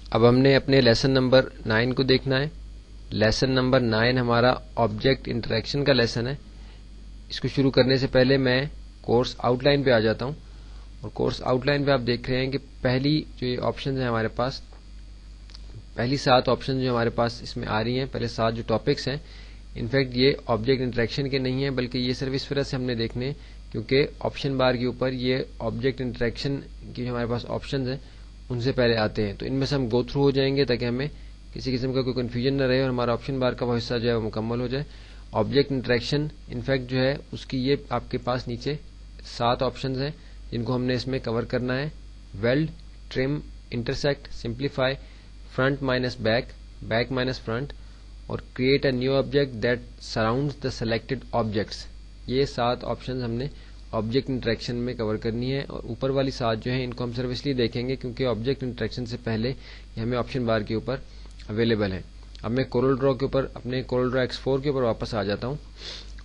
اب ہم نے اپنے لیسن نمبر 9 کو دیکھنا ہے. لیسن نمبر 9 ہمارا آبجیکٹ انٹریکشن کا لیسن ہے. اس کو شروع کرنے سے پہلے میں کورس آؤٹ لائن پہ آ جاتا ہوں, اور کورس آؤٹ لائن پہ آپ دیکھ رہے ہیں کہ پہلی جو یہ آپشنز ہیں ہمارے پاس, پہلی 7 آپشن جو ہمارے پاس اس میں آ رہی ہیں, پہلے 7 جو ٹاپکس ہیں, انفیکٹ یہ آبجیکٹ انٹریکشن کے نہیں ہیں, بلکہ یہ صرف اس وجہ سے ہم نے دیکھنے کیونکہ آپشن بار کے اوپر یہ آبجیکٹ انٹریکشن کی جو ہمارے پاس آپشنز ہیں ان سے پہلے آتے ہیں. تو ان میں سے ہم گو تھرو ہو جائیں گے تاکہ ہمیں کسی قسم کا کوئی کنفیوژن نہ رہے اور ہمارا آپشن بار کا وہ حصہ جو ہے وہ مکمل ہو جائے. آبجیکٹ انٹریکشن انفیکٹ جو ہے اس کی یہ آپ کے پاس نیچے 7 آپشنز ہیں جن کو ہم نے اس میں کور کرنا ہے. Weld, trim, intersect, simplify, front minus back, back minus front, اور create a new object that surrounds the selected objects. یہ 7 آپشنز ہم نے آبجیکٹ انٹریکشن میں کور کرنی ہے, اور اوپر والی 7 جو ہیں ان کو ہم صرف اس لیے دیکھیں گے کیونکہ آبجیکٹ انٹریکشن سے پہلے یہ ہمیں آپشن بار کے اوپر اویلیبل ہے. اب میں کورل ڈرا کے اوپر, اپنے کورل ڈرا X4 کے اوپر واپس آ جاتا ہوں,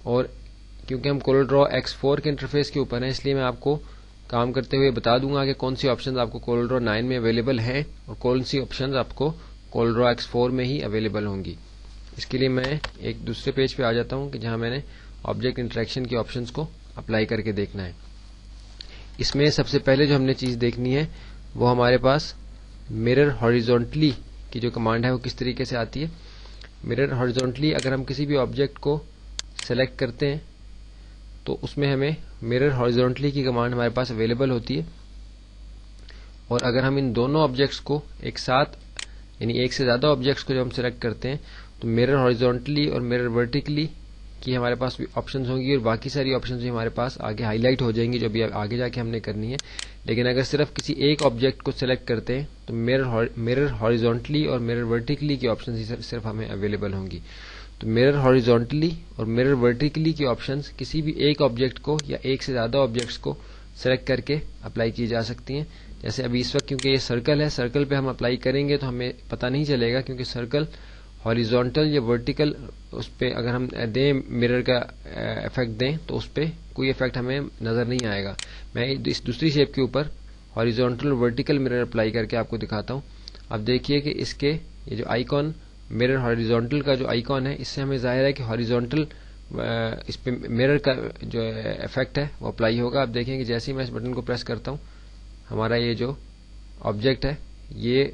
اور کیونکہ ہم کورل ڈرا X4 کے انٹرفیس کے اوپر ہیں اس لیے میں آپ کو کام کرتے ہوئے بتا دوں گا کہ کون سی آپشنز آپ کو کورل ڈرا 9 میں اویلیبل ہیں اور کون سی آپشنز آپ کو کورل ڈرا X4 میں ہی اویلیبل ہوں گی. اس کے لیے میں ایک دوسرے پیج پہ آ جاتا ہوں کہ جہاں میں نے آبجیکٹ انٹریکشن کی آپشنز کو اپلائی کر کے دیکھنا ہے. اس میں سب سے پہلے جو ہم نے چیز دیکھنی ہے وہ ہمارے پاس مرر ہاریزونٹلی کی جو کمانڈ ہے وہ کس طریقے سے آتی ہے. مرر ہاریزونٹلی اگر ہم کسی بھی آبجیکٹ کو سلیکٹ کرتے ہیں تو اس میں ہمیں مرر ہاریزونٹلی کی کمانڈ ہمارے پاس اویلیبل ہوتی ہے, اور اگر ہم ان دونوں آبجیکٹس کو ایک ساتھ یعنی ایک سے زیادہ آبجیکٹس کو جب ہم سلیکٹ کرتے ہیں تو مرر ہاریزونٹلی اور مرر ورٹیکلی کی ہمارے پاس بھی آپشنز ہوں گی, اور باقی ساری آپشنز بھی ہمارے پاس آگے ہائی لائٹ ہو جائیں گی جو بھی آگے جا کے ہم نے کرنی ہے. لیکن اگر صرف کسی ایک آبجیکٹ کو سلیکٹ کرتے ہیں تو مرر ہاریزونٹلی اور مرر ورٹیکلی کی آپشنز ہی صرف ہمیں اویلیبل ہوں گی. تو مرر ہاریزونٹلی اور مرر ورٹیکلی کی آپشنز کسی بھی ایک آبجیکٹ کو یا ایک سے زیادہ آبجیکٹس کو سلیکٹ کر کے اپلائی کی جا سکتی ہیں. جیسے ابھی اس وقت کیونکہ یہ سرکل ہے, سرکل پہ ہم اپلائی کریں گے تو ہمیں پتہ نہیں چلے گا کیونکہ سرکل ہاریزونٹل یا ورٹیکل اس پہ اگر ہم دیں مرر کا افیکٹ دیں تو اس پہ کوئی افیکٹ ہمیں نظر نہیں آئے گا. میں اس دوسری شیپ کے اوپر ہاریزونٹل ورٹیکل مرر اپلائی کر کے آپ کو دکھاتا ہوں. اب دیکھیے کہ اس کے یہ جو آئیکن مرر ہاریزونٹل کا جو آئیکن ہے اس سے ہمیں ظاہر ہے کہ ہاریزونٹل اس پہ مرر کا جو افیکٹ ہے وہ اپلائی ہوگا. آپ دیکھیں کہ جیسے ہی میں اس بٹن کو پریس کرتا ہوں ہمارا یہ جو آبجیکٹ ہے یہ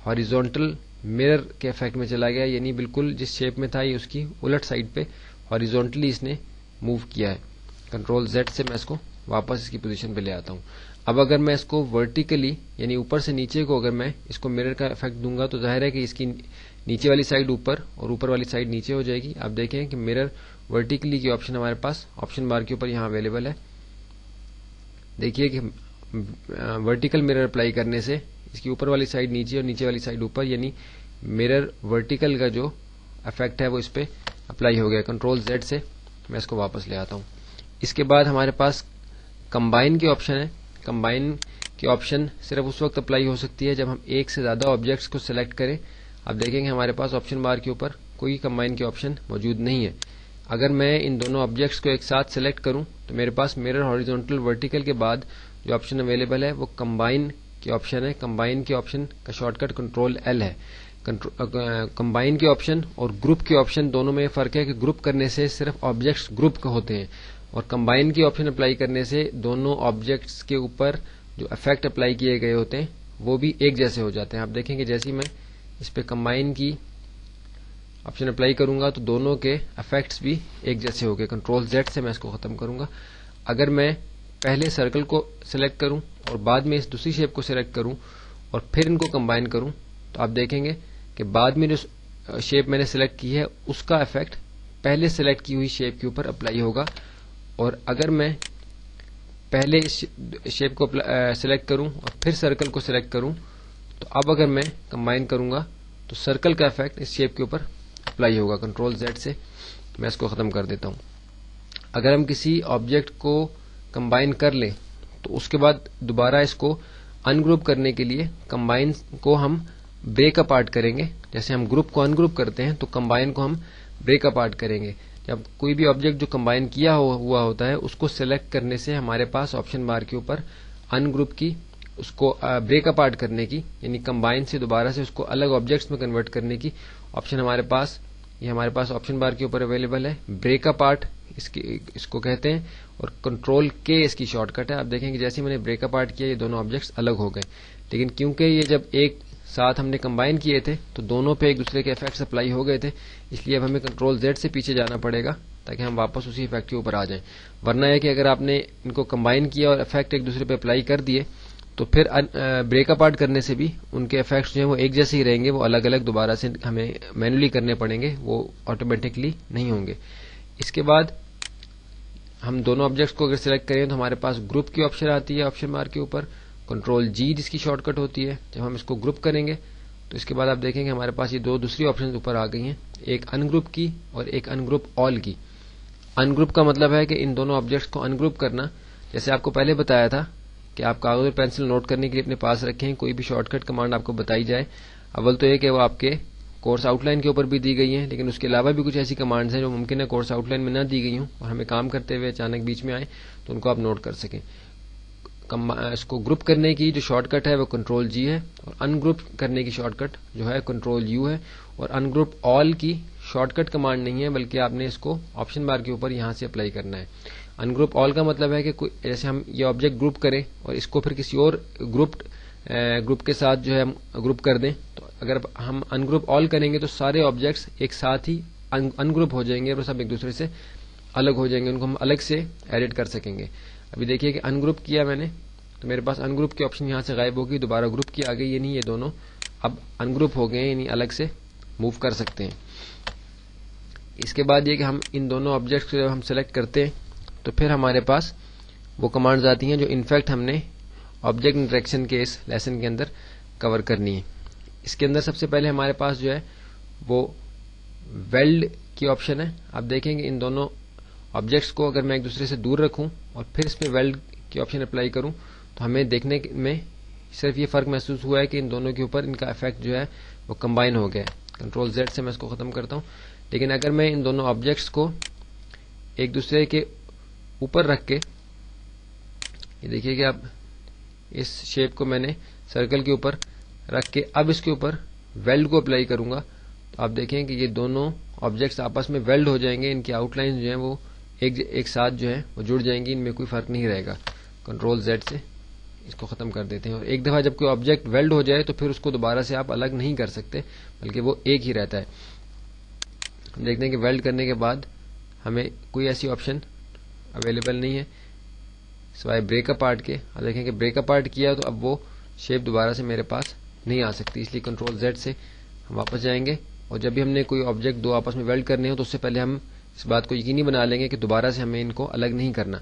ہاریزونٹل مرر کے افیکٹ میں چلا گیا, یعنی بالکل جس شیپ میں تھا یہ اس کی الٹ سائڈ پہ ہاریزونٹلی اس نے موو کیا ہے. کنٹرول Z سے میں اس کو واپس اس کی پوزیشن پہ لے آتا ہوں. اب اگر میں اس کو ورٹیکلی یعنی اوپر سے نیچے کو اگر میں اس کو مرر کا افیکٹ دوں گا تو ظاہر ہے کہ اس کی نیچے والی سائڈ اوپر اور اوپر والی سائڈ نیچے ہو جائے گی. آپ دیکھیں کہ مرر ورٹیکلی کی آپشن ہمارے پاس آپشن بار کے اوپر یہاں اویلیبل ہے. دیکھیے کہ ورٹیکل مرر اپلائی کرنے سے اس کی اوپر والی سائڈ نیچے اور نیچے والی سائڈ اوپر, یعنی مرر ورٹیکل کا جو افیکٹ ہے وہ اس پہ اپلائی ہو گیا. کنٹرول Z سے میں اس کو واپس لے آتا ہوں. اس کے بعد ہمارے پاس کمبائن کی آپشن ہے. کمبائن کی آپشن صرف اس وقت اپلائی ہو سکتی ہے جب ہم ایک سے زیادہ آبجیکٹس کو سلیکٹ کریں. آپ دیکھیں گے ہمارے پاس آپشن بار کے اوپر کوئی کمبائن کی آپشن موجود نہیں ہے. اگر میں ان دونوں آبجیکٹس کو ایک ساتھ سلیکٹ کروں تو میرے پاس مرر ہاریزونٹل ورٹیکل کے بعد جو آپشن اویلیبل ہے وہ کمبائن کی آپشن ہے. کمبائن کی آپشن کا شارٹ کٹ کنٹرول L ہے. کمبائن کی آپشن اور گروپ کی آپشن دونوں میں فرق ہے کہ گروپ کرنے سے صرف آبجیکٹس گروپ کے ہوتے ہیں اور کمبائن کی آپشن اپلائی کرنے سے دونوں آبجیکٹس کے اوپر جو افیکٹ اپلائی کیے گئے ہوتے ہیں وہ بھی ایک جیسے ہو جاتے ہیں. آپ دیکھیں کہ جیسے ہی میں اس پہ کمبائن کی آپشن اپلائی کروں گا تو دونوں کے افیکٹس بھی ایک جیسے ہو گئے. کنٹرول Z سے میں اس کو ختم کروں گا. اگر میں پہلے سرکل کو سلیکٹ کروں اور بعد میں اس دوسری شیپ کو سلیکٹ کروں اور پھر ان کو کمبائن کروں تو آپ دیکھیں گے کہ بعد میں جو شیپ میں نے سلیکٹ کی ہے اس کا افیکٹ پہلے سلیکٹ کی ہوئی شیپ کے اوپر اپلائی ہوگا. اور اگر میں پہلے اس شیپ کو سلیکٹ کروں اور پھر سرکل کو سلیکٹ کروں تو اب اگر میں کمبائن کروں گا تو سرکل کا افیکٹ اس شیپ کے اوپر اپلائی ہوگا. کنٹرول Z سے میں اس کو ختم کر دیتا ہوں. اگر ہم کسی آبجیکٹ کو کمبائن کر لیں تو اس کے بعد دوبارہ اس کو ان گروپ کرنے کے لیے کمبائن کو ہم بریک اپارٹ کریں گے. جیسے ہم گروپ کو ان گروپ کرتے ہیں تو کمبائن کو ہم بریک اپارٹ کریں گے. جب کوئی بھی آبجیکٹ جو کمبائن کیا ہوا ہوتا ہے اس کو سلیکٹ کرنے سے ہمارے پاس آپشن بار کے اوپر ان گروپ کی اس کو بریک اپارٹ کرنے کی، یعنی کمبائن سے دوبارہ سے اس کو الگ آبجیکٹس میں کنورٹ کرنے کی آپشن ہمارے پاس آپشن بار کے اوپر اویلیبل ہے. بریک اپارٹ اس کو کہتے ہیں، اور کنٹرول کے اس کی شارٹ کٹ ہے. آپ دیکھیں کہ جیسے میں نے بریک اپارٹ کیا یہ دونوں آبجیکٹس الگ ہو گئے، لیکن کیونکہ یہ جب ایک ساتھ ہم نے کمبائن کیے تھے تو دونوں پہ ایک دوسرے کے افیکٹس اپلائی ہو گئے تھے، اس لیے اب ہمیں کنٹرول زیڈ سے پیچھے جانا پڑے گا تاکہ ہم واپس اسی افیکٹ کے اوپر آ جائیں. ورنہ یہ کہ اگر آپ نے ان کو کمبائن کیا اور افیکٹ ایک دوسرے پہ اپلائی کر دیے تو پھر بریک اپارٹ کرنے سے بھی ان کے افیکٹس جو ہیں وہ ایک جیسے ہی رہیں گے، وہ الگ الگ دوبارہ سے ہمیں مینولی کرنے پڑیں گے، وہ آٹومیٹکلی نہیں ہوں گے. اس کے بعد ہم دونوں آبجیکٹس کو اگر سلیکٹ کریں تو ہمارے پاس گروپ کی آپشن آتی ہے آپشن بار کے اوپر، کنٹرول جی جس کی شارٹ کٹ ہوتی ہے. جب ہم اس کو گروپ کریں گے تو اس کے بعد آپ دیکھیں گے ہمارے پاس یہ دوسری آپشن اوپر آ گئی ہیں، ایک ان گروپ کی اور ایک ان گروپ آل کی. ان گروپ کا مطلب ہے کہ ان دونوں آبجیکٹس کو ان گروپ کرنا. جیسے آپ کو پہلے بتایا تھا کہ آپ کاغذ اور پینسل نوٹ کرنے کے لیے اپنے پاس رکھیں، کوئی بھی شارٹ کٹ کمانڈ آپ کو بتائی جائے، اول تو یہ کہ وہ آپ کے کورس آؤٹ لائن کے اوپر بھی دی گئی ہیں، لیکن اس کے علاوہ بھی کچھ ایسی کمانڈز ہیں جو ممکن ہے کورس آؤٹ لائن میں نہ دی گئی ہوں اور ہمیں کام کرتے ہوئے اچانک بیچ میں آئے تو ان کو آپ نوٹ کر سکیں. اس کو گروپ کرنے کی جو شارٹ کٹ ہے وہ کنٹرول جی ہے، اور ان گروپ کرنے کی شارٹ کٹ جو ہے کنٹرول یو ہے. اور ان گروپ آل کی شارٹ کٹ کمانڈ نہیں ہے، بلکہ آپ نے اس کو آپشن بار کے اوپر یہاں سے اپلائی کرنا ہے. ان گروپ آل کا مطلب ہے کہ جیسے ہم یہ آبجیکٹ گروپ کریں اور اس کو پھر کسی اور گروپ کے ساتھ جو ہے ہم گروپ کر دیں، تو اگر ہم ان گروپ آل کریں گے تو سارے آبجیکٹس ایک ساتھ ہی ان گروپ ہو جائیں گے اور سب ایک دوسرے سے الگ ہو جائیں گے، ان کو ہم الگ سے ایڈٹ کر سکیں گے. ابھی دیکھیے کہ ان گروپ کیا میں نے تو میرے پاس ان گروپ کی آپشن یہاں سے غائب ہوگی، دوبارہ گروپ کی آ گئی، یعنی یہ دونوں اب ان گروپ ہو گئے ہیں، یعنی الگ سے موو کر سکتے ہیں. اس کے بعد یہ کہ ہم ان دونوں آبجیکٹس کو جب ہم سلیکٹ کرتے ہیں تو پھر ہمارے پاس وہ کمانڈز آتی ہیں جو انفیکٹ ہم نے آبجیکٹ انٹریکشن کے اس لیسن کے اندر کور کرنی ہے. اس کے اندر سب سے پہلے ہمارے پاس جو ہے وہ ویلڈ کی آپشن ہے. آپ دیکھیں کہ ان دونوں آبجیکٹس کو اگر میں ایک دوسرے سے دور رکھوں اور پھر اس پہ ویلڈ کی آپشن اپلائی کروں تو ہمیں دیکھنے میں صرف یہ فرق محسوس ہوا ہے کہ ان دونوں کے اوپر ان کا افیکٹ جو ہے وہ کمبائن ہو گیا ہے. کنٹرول زیڈ سے میں اس کو ختم کرتا ہوں. لیکن اگر میں ان دونوں آبجیکٹس کو ایک دوسرے کے اوپر رکھ کے، یہ دیکھیے کہ اب اس شیپ کو میں نے سرکل کے اوپر رکھ کے اب اس کے اوپر ویلڈ کو اپلائی کروں گا تو آپ دیکھیں کہ یہ دونوں آبجیکٹس آپس میں ویلڈ ہو جائیں گے، ان کی آؤٹ لائن جو ہیں وہ ایک ساتھ جو ہے وہ جڑ جائیں گی، ان میں کوئی فرق نہیں رہے گا. کنٹرول زیڈ سے اس کو ختم کر دیتے ہیں. اور ایک دفعہ جب کوئی آبجیکٹ ویلڈ ہو جائے تو پھر اس کو دوبارہ سے آپ الگ نہیں کر سکتے، بلکہ وہ ایک ہی رہتا ہے. ہم دیکھتے ہیں کہ ویلڈ کرنے کے بعد ہمیں کوئی ایسی آپشن اویلیبل نہیں ہے سوائے بریک اپارٹ کے. آپ دیکھیں کہ بریک اپارٹ کیا تو اب وہ شیپ دوبارہ سے میرے پاس نہیں آ سکتی، اس لیے کنٹرول زیڈ سے ہم واپس جائیں گے. اور جب بھی ہم نے کوئی آبجیکٹ دو آپس میں ویلڈ کرنے ہو تو اس سے پہلے ہم اس بات کو یقینی بنا لیں گے کہ دوبارہ سے ہمیں ان کو الگ نہیں کرنا.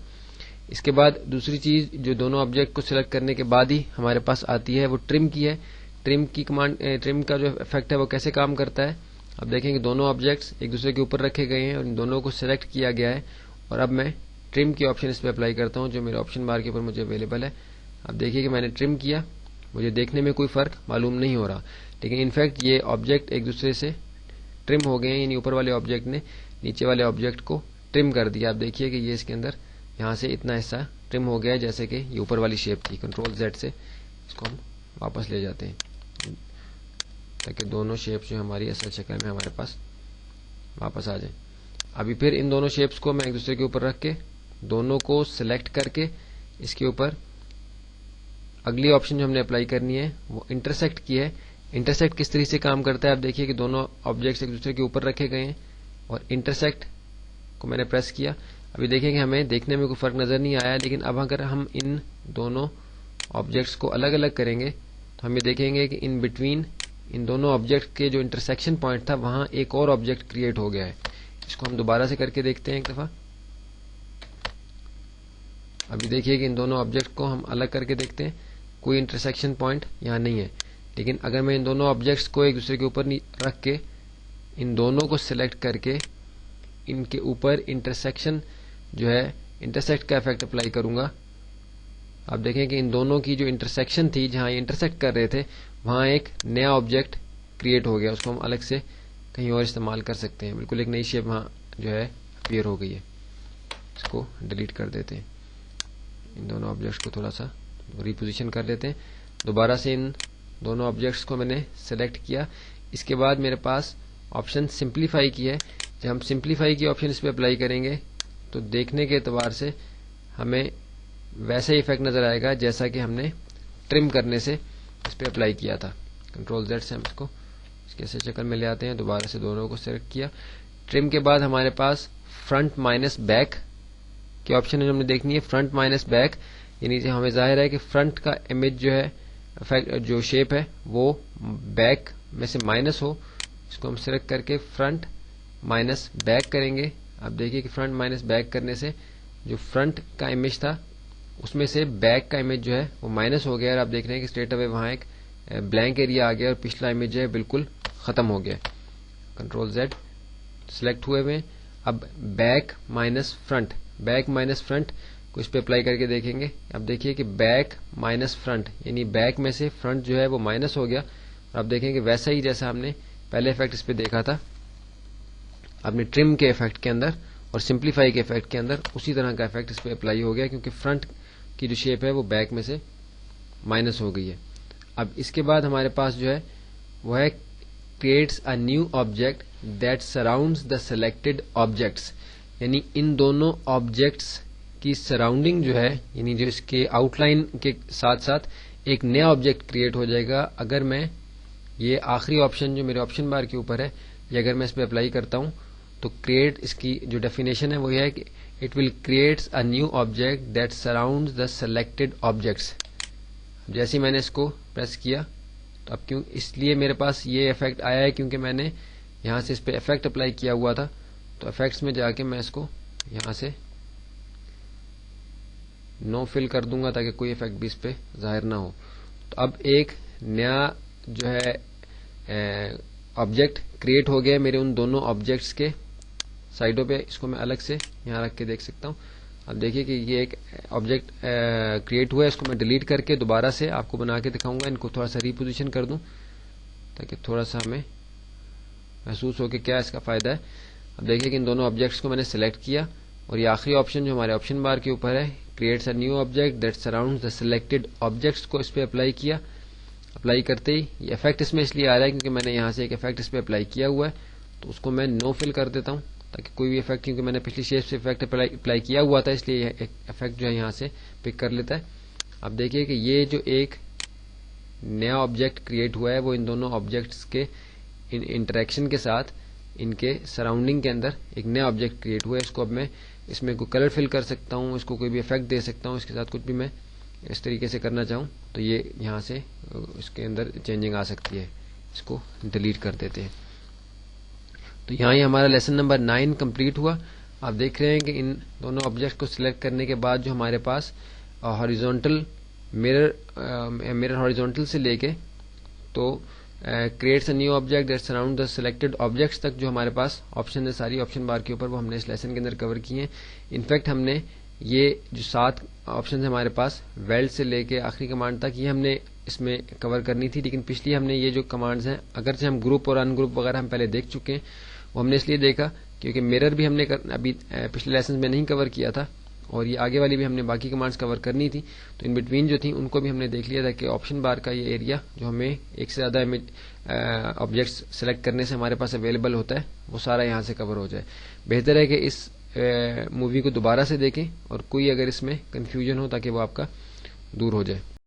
اس کے بعد دوسری چیز جو دونوں آبجیکٹ کو سلیکٹ کرنے کے بعد ہی ہمارے پاس آتی ہے وہ ٹرم کی ہے. ٹرم کی کمانڈ، ٹرم کا جو افیکٹ ہے وہ کیسے کام کرتا ہے. اب دیکھیں کہ دونوں آبجیکٹس ایک دوسرے کے اوپر رکھے گئے ہیں اور ان دونوں کو سلیکٹ کیا گیا ہے، اور اب میں ٹرم کی آپشن اس پہ اپلائی کرتا ہوں جو میرے آپشن بار کے اوپر مجھے اویلیبل ہے. اب دیکھیے کہ میں نے ٹرم کیا، مجھے دیکھنے میں کوئی فرق معلوم نہیں ہو رہا، لیکن انفیکٹ یہ آبجیکٹ ایک دوسرے سے ٹرم ہو گئے ہیں، یعنی اوپر والے آبجیکٹ نے نیچے والے آبجیکٹ کو ٹرم کر دیا. آپ دیکھیے کہ یہ اس کے اندر یہاں سے اتنا حصہ ٹرم ہو گیا ہے جیسے کہ یہ اوپر والی شیپ تھی. کنٹرول زیڈ سے اس کو ہم واپس لے جاتے ہیں تاکہ دونوں شیپس جو ہماری اصل شکل میں ہمارے پاس واپس آ جائیں. ابھی پھر ان دونوں شیپس کو میں ایک دوسرے کے اوپر رکھ کے دونوں کو سلیکٹ کر کے اس کے اوپر اگلی آپشن جو ہم نے اپلائی کرنی ہے وہ انٹرسیکٹ کی ہے. انٹرسیکٹ کس طریقے سے کام کرتا ہے آپ دیکھیے کہ دونوں آبجیکٹس ایک دوسرے کے اوپر رکھے گئے ہیں اور انٹرسیکٹ کو میں نے پریس کیا. ابھی دیکھیں کہ ہمیں دیکھنے میں کوئی فرق نظر نہیں آیا، لیکن اب اگر ہم ان دونوں آبجیکٹس کو الگ الگ کریں گے تو ہم یہ دیکھیں گے کہ ان بٹوین ان دونوں آبجیکٹ کے جو انٹرسیکشن پوائنٹ تھا وہاں ایک اور آبجیکٹ کریٹ ہو گیا ہے. اس کو ہم دوبارہ سے کر کے دیکھتے ہیں ایک دفعہ. ابھی دیکھیے کہ ان دونوں آبجیکٹ کو ہم الگ کر کے دیکھتے ہیں، کوئی انٹرسیکشن پوائنٹ یہاں نہیں ہے. لیکن اگر میں ان دونوں آبجیکٹس کو ایک دوسرے کے اوپر رکھ کے ان دونوں کو سلیکٹ کر کے ان کے اوپر انٹرسیکشن جو ہے انٹرسیکٹ کا افیکٹ اپلائی کروں گا، آپ دیکھیں کہ ان دونوں کی جو انٹرسیکشن تھی جہاں یہ انٹرسیکٹ کر رہے تھے وہاں ایک نیا آبجیکٹ کریٹ ہو گیا. اس کو ہم الگ سے کہیں اور استعمال کر سکتے ہیں. بالکل ایک نئی شیپ وہاں جو ہے اپیئر ہو گئی ہے. اس کو ڈیلیٹ کر دیتے ہیں، ان دونوں آبجیکٹس کو تھوڑا سا ریپوزیشن کر لیتے ہیں. دوبارہ سے ان دونوں آبجیکٹس کو میں نے سلیکٹ کیا. اس کے بعد میرے پاس آپشن سمپلیفائی کی ہے. جب ہم سمپلیفائی کی آپشن اس پہ اپلائی کریں گے تو دیکھنے کے اعتبار سے ہمیں ویسا ہی افیکٹ نظر آئے گا جیسا کہ ہم نے ٹرم کرنے سے اس پہ اپلائی کیا تھا. کنٹرول زیڈ سے ہم اس کو اس کے شکل میں لے آتے ہیں. دوبارہ سے دونوں کو سلیکٹ کیا. ٹرم کے بعد ہمارے پاس فرنٹ مائنس بیک کی آپشن ہے جو ہم نے دیکھنی ہے. فرنٹ مائنس بیک یعنی ہمیں ظاہر ہے کہ فرنٹ کا امیج جو ہے جو شیپ ہے وہ بیک میں سے مائنس ہو. اس کو ہم سلیکٹ کر کے فرنٹ مائنس بیک کریں گے. آپ دیکھیے کہ فرنٹ مائنس بیک کرنے سے جو فرنٹ کا امیج تھا اس میں سے بیک کا امیج جو ہے وہ مائنس ہو گیا اور آپ دیکھ رہے ہیں کہ اسٹریٹ اوے وہاں ایک بلینک ایریا آ گیا اور پچھلا امیج جو ہے بالکل ختم ہو گیا. کنٹرول زیڈ سلیکٹ ہوئے ہوئے. اب بیک مائنس فرنٹ کو اس پہ اپلائی کر کے دیکھیں گے. اب دیکھیے کہ بیک مائنس فرنٹ یعنی بیک میں سے فرنٹ جو ہے وہ مائنس ہو گیا اور آپ دیکھیں کہ ویسا ہی جیسا ہم نے پہلے افیکٹ اس پہ دیکھا تھا اپنے ٹرم کے افیکٹ کے اندر اور سمپلیفائی کے افیکٹ کے اندر اسی طرح کا افیکٹ اس پہ اپلائی ہو گیا کیونکہ فرنٹ کی جو شیپ ہے وہ بیک میں سے مائنس ہو گئی ہے. اب اس کے بعد ہمارے پاس جو ہے وہ ہے creates a new object that surrounds the selected objects. یعنی ان دونوں آبجیکٹس کی سراؤنڈنگ جو ہے یعنی جو اس کے آؤٹ لائن کے ساتھ ساتھ ایک نیا آبجیکٹ کریٹ ہو جائے گا اگر میں یہ آخری آپشن جو میرے آپشن بار کے اوپر ہے یہ اگر میں اس پہ اپلائی کرتا ہوں تو کریٹ اس کی جو ڈیفینیشن ہے وہ یہ ہے کہ it will creates a new object that surrounds the selected objects. جیسے میں نے اس کو پریس کیا تو اب کیوں اس لیے میرے پاس یہ افیکٹ آیا ہے کیونکہ میں نے یہاں سے اس پہ افیکٹ اپلائی کیا ہوا تھا. تو افیکٹس میں جا کے میں اس کو یہاں سے نو فل کر دوں گا تاکہ کوئی افیکٹ بھی اس پہ ظاہر نہ ہو. تو اب ایک نیا جو ہے آبجیکٹ کریٹ ہو گیا میرے ان دونوں آبجیکٹس کے سائڈوں پہ. اس کو میں الگ سے یہاں رکھ کے دیکھ سکتا ہوں. اب دیکھیے کہ یہ ایک آبجیکٹ کریٹ ہوا ہے. اس کو میں ڈیلیٹ کر کے دوبارہ سے آپ کو بنا کے دکھاؤں گا. ان کو تھوڑا سا ریپوزیشن کر دوں تاکہ تھوڑا سا ہمیں محسوس ہو کہ کیا اس کا فائدہ ہے. اب دیکھیے کہ ان دونوں آبجیکٹس کو میں نے سلیکٹ کیا اور یہ آخری آپشن جو ہمارے آپشن بار کے اوپر ہے creates a new object that surrounds the selected objects کو اس پہ اپلائی کیا. اپلائی کرتے ہی یہ افیکٹ اس میں اس لیے آ رہا ہے کیونکہ میں نے یہاں سے ایک افیکٹ اس پہ اپلائی کیا ہوا ہے. تو اس کو میں نو فل کر دیتا ہوں تاکہ کوئی بھی افیکٹ کیونکہ میں نے پچھلی شیپ سے افیکٹ اپلائی کیا ہوا تھا اس لیے ایک افیکٹ جو ہے یہاں سے پک کر لیتا ہے. اب دیکھیے کہ یہ جو ایک نیا آبجیکٹ کریٹ ہوا ہے وہ ان دونوں آبجیکٹس کے انٹریکشن کے ساتھ ان کے سراؤنڈنگ کے اندر ایک نیا آبجیکٹ کریٹ ہوا ہے. اس کو اب میں اس میں کوئی کلر فل کر سکتا ہوں, اس کو کوئی بھی افیکٹ دے سکتا ہوں, اس کے ساتھ کچھ بھی میں اس طریقے سے کرنا چاہوں تو یہ یہاں سے اس کے اندر چینجنگ آ سکتی ہے. اس کو ڈیلیٹ کر دیتے ہیں. تو یہاں یہ ہمارا لیسن نمبر 9 کمپلیٹ ہوا. آپ دیکھ رہے ہیں کہ ان دونوں آبجیکٹ کو سلیکٹ کرنے کے بعد جو ہمارے پاس ہاریزونٹل مرر ہاریزونٹل سے لے کے تو creates a new object that surround the selected objects تک جو ہمارے پاس آپشن ہے ساری آپشن بار کے اوپر وہ ہم نے اس لیسن کے اندر کور کی ہیں. انفیکٹ ہم نے یہ جو 7 آپشن ہیں ہمارے پاس ویلڈ سے لے کے آخری کمانڈ تک یہ ہم نے اس میں کور کرنی تھی. لیکن پچھلی ہم نے یہ جو کمانڈز ہیں اگرچہ ہم گروپ اور ان گروپ وغیرہ ہم پہلے دیکھ چکے ہیں وہ ہم نے اس لیے دیکھا کیونکہ مرر بھی ہم نے ابھی پچھلے لیسن میں نہیں کور کیا تھا اور یہ آگے والی بھی ہم نے باقی کمانڈز کور کرنی تھی. تو ان بٹوین جو تھیں ان کو بھی ہم نے دیکھ لیا تھا کہ آپشن بار کا یہ ایریا جو ہمیں ایک سے زیادہ آبجیکٹس سلیکٹ کرنے سے ہمارے پاس اویلیبل ہوتا ہے وہ سارا یہاں سے کور ہو جائے. بہتر ہے کہ اس مووی کو دوبارہ سے دیکھیں اور کوئی اگر اس میں کنفیوژن ہو تاکہ وہ آپ کا دور ہو جائے.